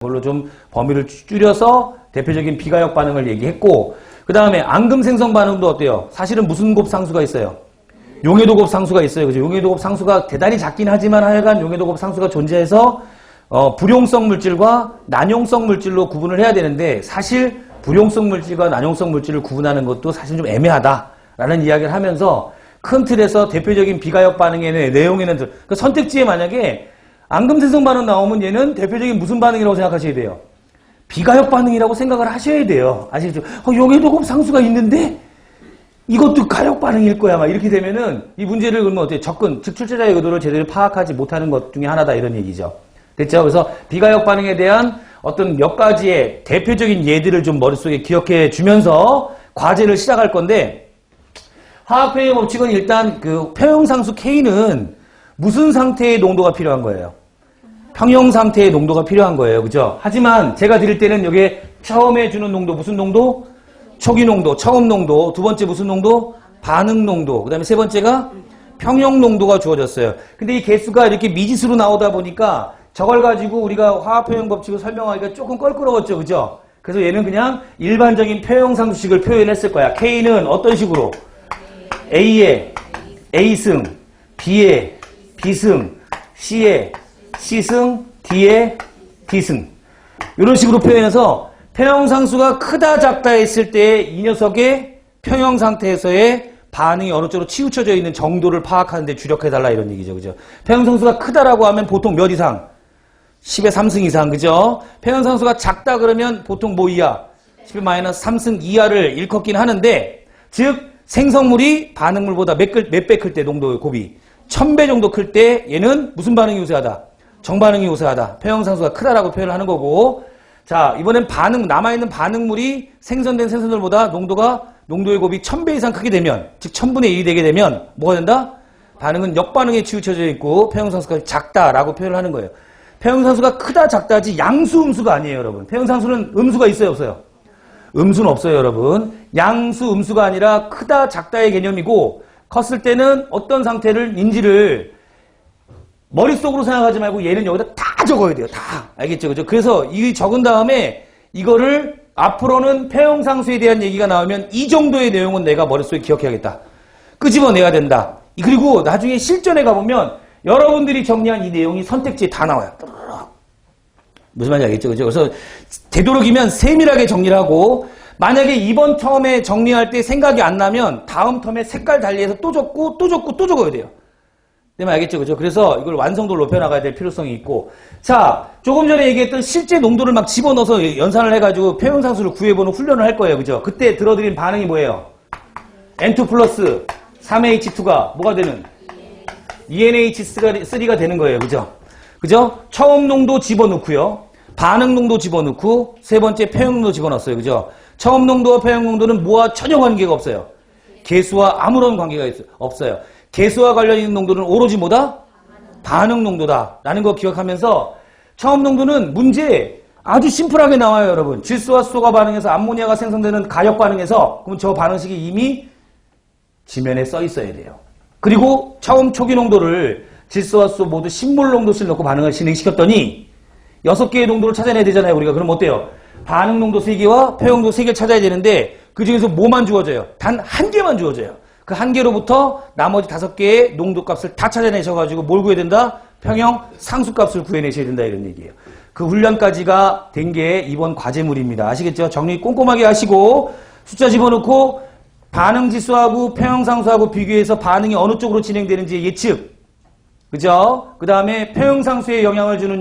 그걸로 좀 범위를 줄여서 대표적인 비가역 반응을 얘기했고, 그 다음에 앙금 생성 반응도 어때요? 사실은 무슨 곱 상수가 있어요? 용해도 곱 상수가 있어요. 그죠? 용해도 곱 상수가 대단히 작긴 하지만 하여간 용해도 곱 상수가 존재해서 불용성 물질과 난용성 물질로 구분을 해야 되는데, 사실 불용성 물질과 난용성 물질을 구분하는 것도 사실 좀 애매하다라는 이야기를 하면서 큰 틀에서 대표적인 비가역 반응의 내용에는 그 선택지에 만약에 앙금 생성 반응 나오면 얘는 대표적인 무슨 반응이라고 생각하셔야 돼요? 비가역 반응이라고 생각을 하셔야 돼요. 아시겠죠? 용해도 곱 상수가 있는데 이것도 가역 반응일 거야. 막 이렇게 되면은 이 문제를 그러면 어떻게 접근, 즉 출제자의 의도를 제대로 파악하지 못하는 것 중에 하나다 이런 얘기죠. 됐죠? 그래서 비가역 반응에 대한 어떤 몇 가지의 대표적인 예들을 좀 머릿속에 기억해 주면서 과제를 시작할 건데, 화학표현 법칙은 일단 그 표형상수 K는 무슨 상태의 농도가 필요한 거예요? 평형 상태의 농도가 필요한 거예요. 그죠? 하지만 제가 드릴 때는 여기에 처음에 주는 농도, 무슨 농도? 초기 농도, 처음 농도. 두 번째 무슨 농도? 반응 농도. 그 다음에 세 번째가 평형 농도가 주어졌어요. 근데 이 개수가 이렇게 미지수로 나오다 보니까 저걸 가지고 우리가 화학표현 법칙을 설명하기가 조금 껄끄러웠죠. 그죠? 그래서 얘는 그냥 일반적인 표형상수식을 표현했을 거야. K는 어떤 식으로? A에 A승, B에 B승, C에 C승, D에 D승. 이런 식으로 표현해서 표형상수가 크다 작다 했을 때 이 녀석의 평형 상태에서의 반응이 어느 쪽으로 치우쳐져 있는 정도를 파악하는 데 주력해달라 이런 얘기죠. 그죠? 표형상수가 크다라고 하면 보통 몇 이상? 10의 3승 이상. 그죠? 표형상수가 작다 그러면 보통 뭐 이하? 10의 -3승 이하를 일컫긴 하는데, 즉 생성물이 반응물보다 몇 배 클 때 농도의 곱이 1000배 정도 클 때 얘는 무슨 반응이 우세하다? 정반응이 우세하다. 표형상수가 크다라고 표현을 하는 거고, 자, 이번엔 남아있는 반응물이 생성된 생성물보다 농도의 곱이 1000배 이상 크게 되면, 즉 1000분의 1이 되게 되면 뭐가 된다? 반응은 역반응에 치우쳐져 있고 표형상수가 작다라고 표현을 하는 거예요. 표형상수가 크다 작다지 양수 음수가 아니에요, 여러분. 표형상수는 음수가 있어요, 없어요? 음수는 없어요, 여러분. 양수 음수가 아니라 크다 작다의 개념이고, 컸을 때는 어떤 상태인지를 머릿속으로 생각하지 말고 얘는 여기다 다 적어야 돼요. 다. 알겠죠? 그죠? 그래서 이 적은 다음에 이거를 앞으로는 표형상수에 대한 얘기가 나오면 이 정도의 내용은 내가 머릿속에 기억해야겠다. 끄집어내야 된다. 그리고 나중에 실전에 가보면 여러분들이 정리한 이 내용이 선택지에 다 나와요. 무슨 말인지 알겠죠? 그죠? 그래서 되도록이면 세밀하게 정리를 하고, 만약에 이번 텀에 정리할 때 생각이 안 나면 다음 텀에 색깔 달리해서 또 적고 또 적고 또 적어야 돼요. 되면 알겠죠? 그죠? 그래서 이걸 완성도를 높여나가야 될 필요성이 있고, 자, 조금 전에 얘기했던 실제 농도를 막 집어넣어서 연산을 해가지고 표형상수를 구해보는 훈련을 할 거예요. 그죠? 그때 들어드린 반응이 뭐예요? N2 플러스 3H2가 뭐가 되는? ENH3가 되는 거예요. 그죠? 그죠? 처음 농도 집어넣고요. 반응 농도 집어넣고, 세 번째 표형 농도 집어넣었어요. 그죠? 처음 농도와 표형 농도는 뭐와 전혀 관계가 없어요. 개수와 아무런 관계가 없어요. 개수와 관련 있는 농도는 오로지 뭐다? 반응 농도다. 라는 거 기억하면서, 처음 농도는 문제 아주 심플하게 나와요, 여러분. 질소와 수소가 반응해서 암모니아가 생성되는 가역 반응에서, 그럼 저 반응식이 이미 지면에 써 있어야 돼요. 그리고 처음 초기 농도를 질소와 수소 모두 신몰 농도씩 넣고 반응을 진행시켰더니 6개의 농도를 찾아내야 되잖아요, 우리가. 그럼 어때요? 반응 농도 3개와 표형 농도 3개를 찾아야 되는데, 그 중에서 뭐만 주어져요? 단 1개만 주어져요. 그 1개로부터 나머지 5개의 농도 값을 다 찾아내셔가지고 뭘 구해야 된다? 평형 상수 값을 구해내셔야 된다, 이런 얘기예요. 그 훈련까지가 된 게 이번 과제물입니다. 아시겠죠? 정리 꼼꼼하게 하시고, 숫자 집어넣고 반응 지수하고 평형 상수하고 비교해서 반응이 어느 쪽으로 진행되는지 예측. 그죠? 그 다음에 표형 상수에 영향을 주는